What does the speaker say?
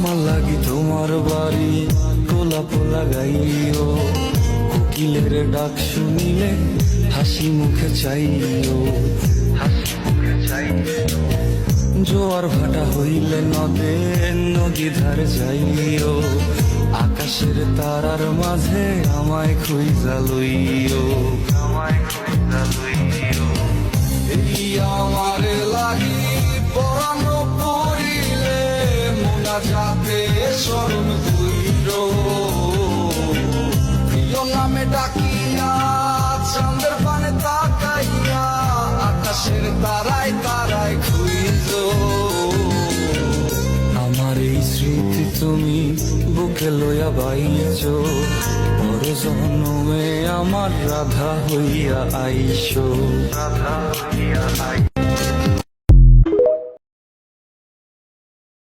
আমার লাগি তোমার বাড়ি গোলাপ লাগাইও, কোকিলের ডাক শুনিলে হাসি মুখে চাইও, হাসি মুখে চাইও। জোয়ার ভাটা হইলে নদে নদী ধারে যাইও, আকাশের তারার মাঝে আমায় খুঁজা লইও, আমায় খুঁজা লইও। এই আমার লাগি পরানো পড়িলে মোনা যাতে স্মরণ কইর, প্রিয় নামে ডাকিয়া চাঁদের পানে তাকাইয়া আকাশের তারায় তারায় খুঁজ। আমার এই স্মৃতি তুমি বুকে লইয়া বাইছ, বড় জন্মে আমার রাধা হইয়া আইস, রাধা হইয়া আইস।